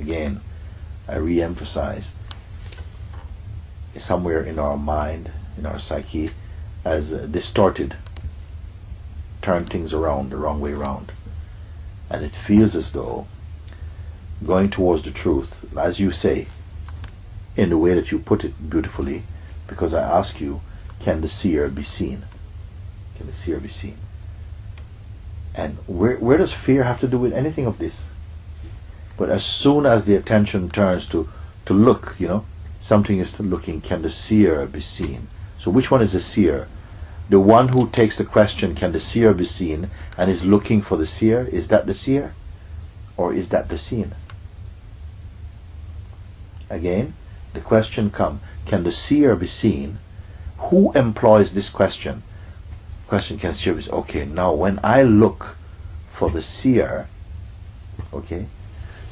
again, I re-emphasize, somewhere in our mind, in our psyche, as distorted, turned things around the wrong way around. And it feels as though going towards the truth, as you say, in the way that you put it beautifully, because I ask you, can the seer be seen? Can the seer be seen? And where does fear have to do with anything of this? But as soon as the attention turns to look, something is looking, can the seer be seen? So which one is the seer? The one who takes the question, can the seer be seen, and is looking for the seer, is that the seer? Or is that the seen? Again, the question comes, can the seer be seen? Who employs this question? Question, can the seer be seen? Okay, now when I look for the seer, okay,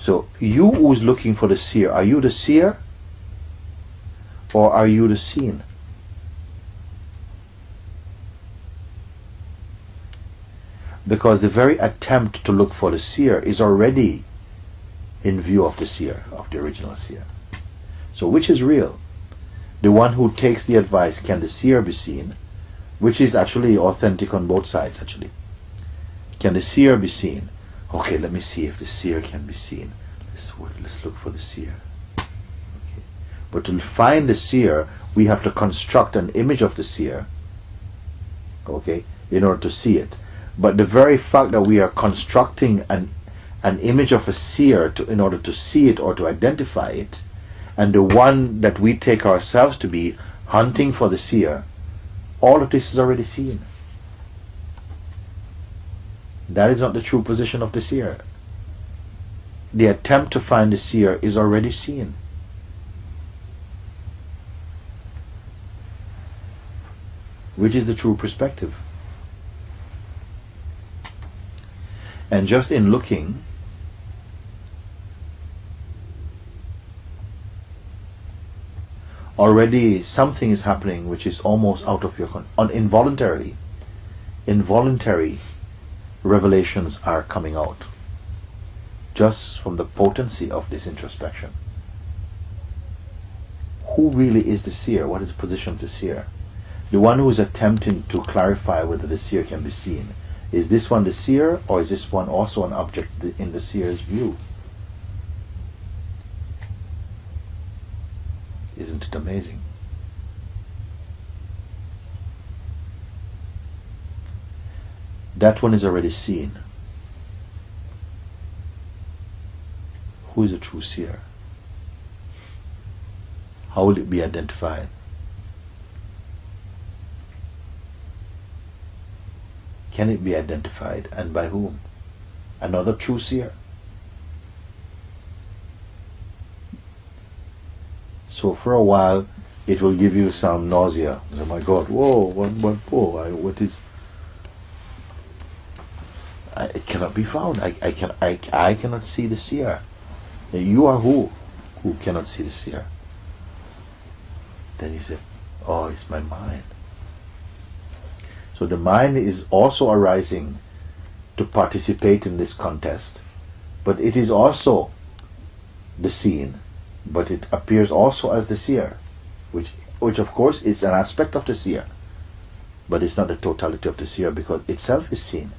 so you who's looking for the seer, are you the seer? Or are you the seen? Because the very attempt to look for the seer is already in view of the seer, of the original seer. So which is real? The one who takes the advice, can the seer be seen? Which is actually authentic on both sides, actually. Can the seer be seen? Okay, let me see if the seer can be seen. Let's look for the seer. Okay. But to find the seer, we have to construct an image of the seer, okay, in order to see it. But the very fact that we are constructing an image of a seer in order to see it or to identify it, and the one that we take ourselves to be hunting for the seer, all of this is already seen. That is not the true position of the seer. The attempt to find the seer is already seen. Which is the true perspective. And just in looking, already something is happening which is almost out of your control. Involuntary revelations are coming out just from the potency of this introspection. Who really is the seer? What is the position of the seer? The one who is attempting to clarify whether the seer can be seen. Is this one the seer, or is this one also an object in the seer's view? Isn't it amazing? That one is already seen. Who is a true seer? How will it be identified? Can it be identified, and by whom? Another true seer? So for a while, it will give you some nausea. Oh my God! Whoa! What is? It cannot be found. I cannot see the seer. You are who cannot see the seer? Then you say, oh, it's my mind. So the mind is also arising to participate in this contest, but it is also the seen, but it appears also as the seer, which of course is an aspect of the seer, but it's not the totality of the seer because itself is seen.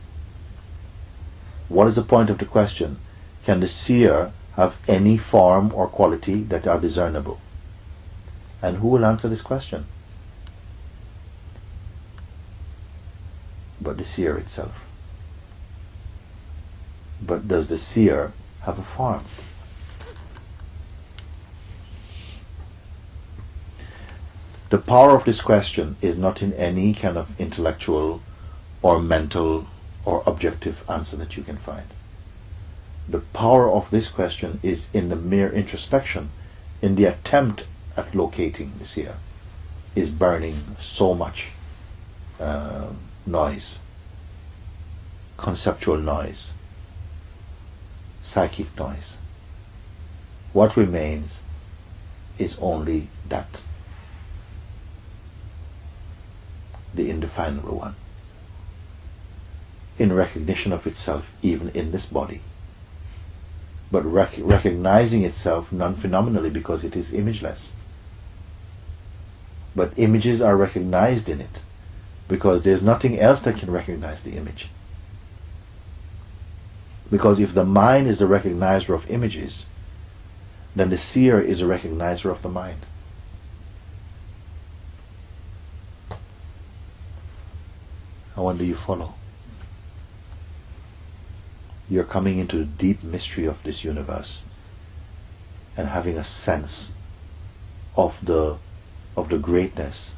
What is the point of the question? Can the seer have any form or quality that are discernible? And who will answer this question? But the seer itself. But does the seer have a form? The power of this question is not in any kind of intellectual or mental or objective answer that you can find. The power of this question is in the mere introspection, in the attempt at locating the seer, is burning so much noise, conceptual noise, psychic noise. What remains is only that, the indefinable one, in recognition of itself even in this body. but recognizing itself non-phenomenally because it is imageless. But images are recognized in it because there's nothing else that can recognize the image. Because if the mind is the recognizer of images, then the seer is a recognizer of the mind. I wonder you follow. You're coming into the deep mystery of this universe and having a sense of the greatness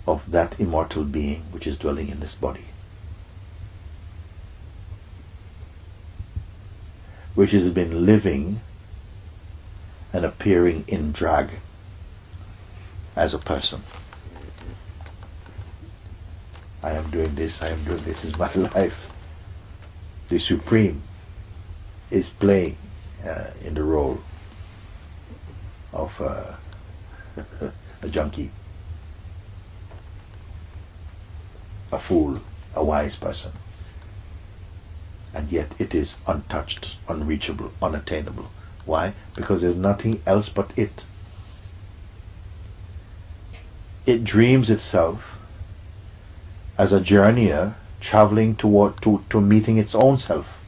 of that immortal being which is dwelling in this body, which has been living and appearing in drag as a person. I am doing this is my life. The Supreme is playing in the role of a junkie, a fool, a wise person. And yet it is untouched, unreachable, unattainable. Why? Because there's nothing else but it. It dreams itself as a journeyer traveling to meeting its own self.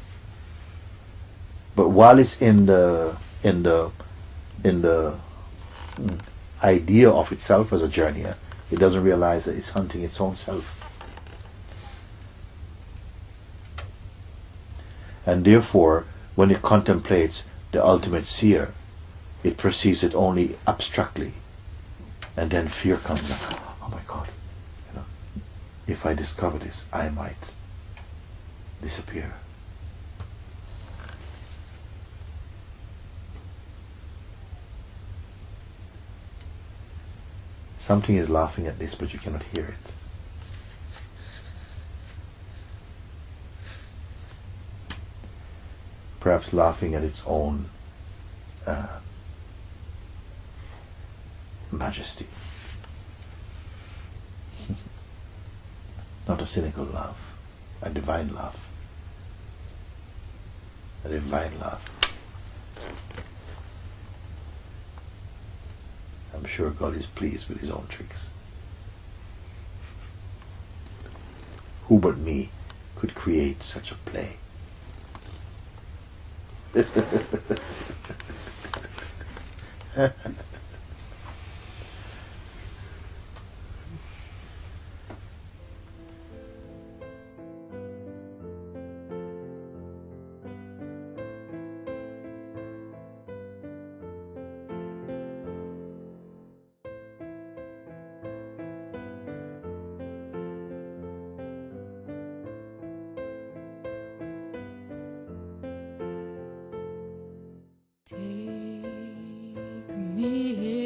But while it's in the idea of itself as a journeyer, it doesn't realize that it's hunting its own self. And therefore, when it contemplates the ultimate seer, it perceives it only abstractly. And then fear comes up. Oh my God, if I discover this, I might disappear. Something is laughing at this, but you cannot hear it. Perhaps laughing at its own majesty. Not a cynical laugh, a divine laugh. A divine laugh. I'm sure God is pleased with his own tricks. Who but me could create such a play? Take me